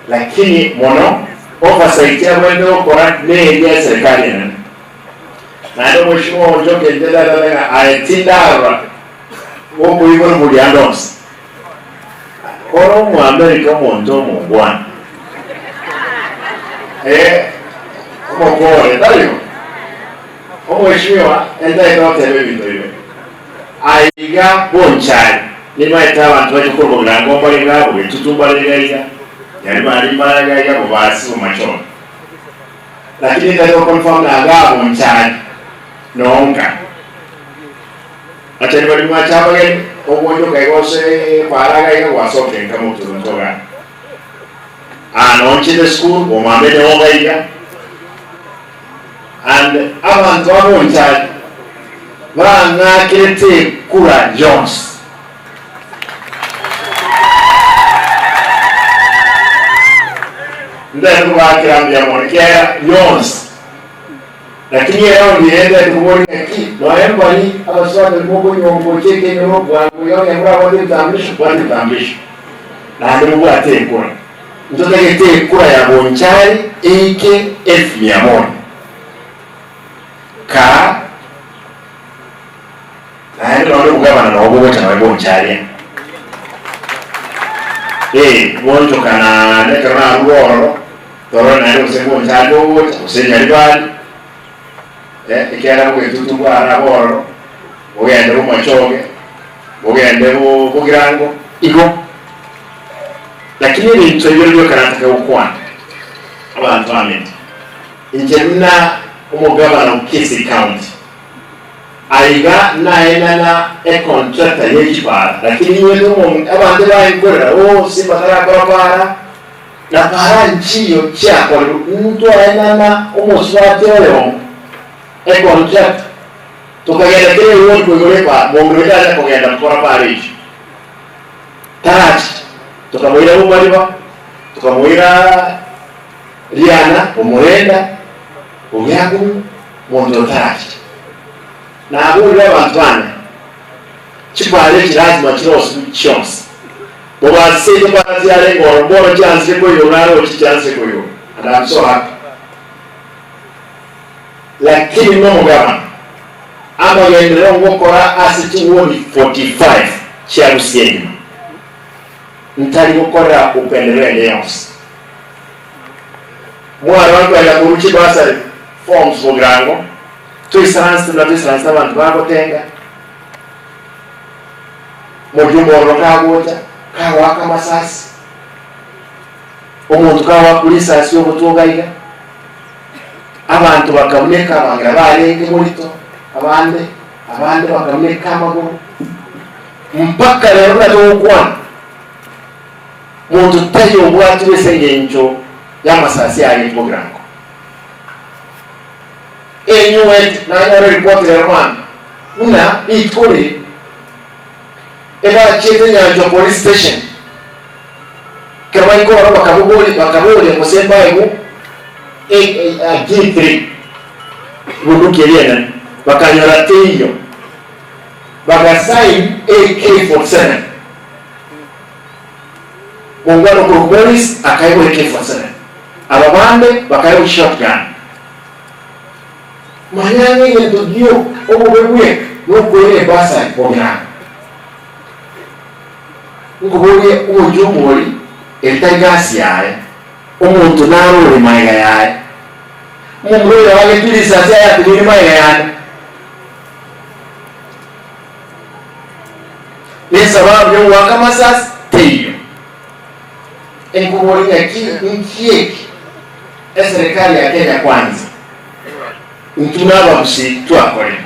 lakini mono oversight ya wendo kora ne ya serikali na ndio mheshimiwa Njoke ndela aitindara wobo hivyo muri andos koro mu America muntu mu bwana como pole dalio mheshimiwa enda inote bibi hiyo aiga bonchari ni maita abantu bajukuru kugirango mbali ngabo tutumba legaija yani mali maraga ya bobasi mu macho lakini ndio confirm na ngabo bonchari nonga atari bali machaba gani obonjo kaigose paraga ya wasoke kama tutonga anonchi the school o mambele onga ida and abantu abonchari banga kirete kura Jones ndio wakirambia mwanakea Jones lakini leo nienda kuona hiki waemba ni abaswali mungu nyongo cheke nyongo wangu yao ya mwa wale tambishi kwa tambishi na ndio mwate kura ndio tete kura ya bonchari eke 1100 ka na ndio wale ugavana na wabo wote na bonchari mwanzo kana nekana ruoro toro na ndio sema bonchari wote usenya libali ikiana kuitutumba araboro ogende mu machoge ogende mu Mugirango iko lakini bintu ebyo kanataka ukwana abantu amenti injemna umugabana ukisi county aiga na contractor yechipara lakini wewe abantu bayikora Simba tarakora na para nchiyo cyako mtu aina umuswate leo contract tukagenda kile wote kugolepa mwongeleza kugenda mkora pale tarati tukamwira umaliba tukamwira Riana umuenda umyagu mondo tarati na abule abantu chipale lazima kirosi chance boba sije baadhi ya lengo bora chance kwa hiyo nalo chance kwa hiyo and I'm so happy lakini mmo gama ama yaendelea ngokora asiti woni 45 cha Rusieni ntali ngokora upendeleo leo mwana wangu aliakuruchi basa forms Mugirango tuisanze na tuisanze abantu bagotenga mujumbo rokagoja kawa amasasi omuntu kawa kulisa sio mutungaiga abantu bakaboneka bangira barenge murito abandi bakaboneka amaguru mpaka lero natokwana muntu tayo bwatu besengenjo y'amasasi ya Mugirango enyuet na yore report ya man una ikore eba chete ya police station kama iko bakabuli musemba yego G3 budukelena bakanyora teyo bagasign AK47 mungwano ko police akayo AK47 ababande bakayo shotgun manyanye ndio obubwe n'ukwere basa Mugirango ngubonye umujumuri etagasi yae umuntu naruri maiga yae mumuriro wage tulisasa ya tuli maiga yae ni sababu yo wakamasas teyo ngubonye nkieki eserekari ya Kenya Kwanza ntunaba msi twakore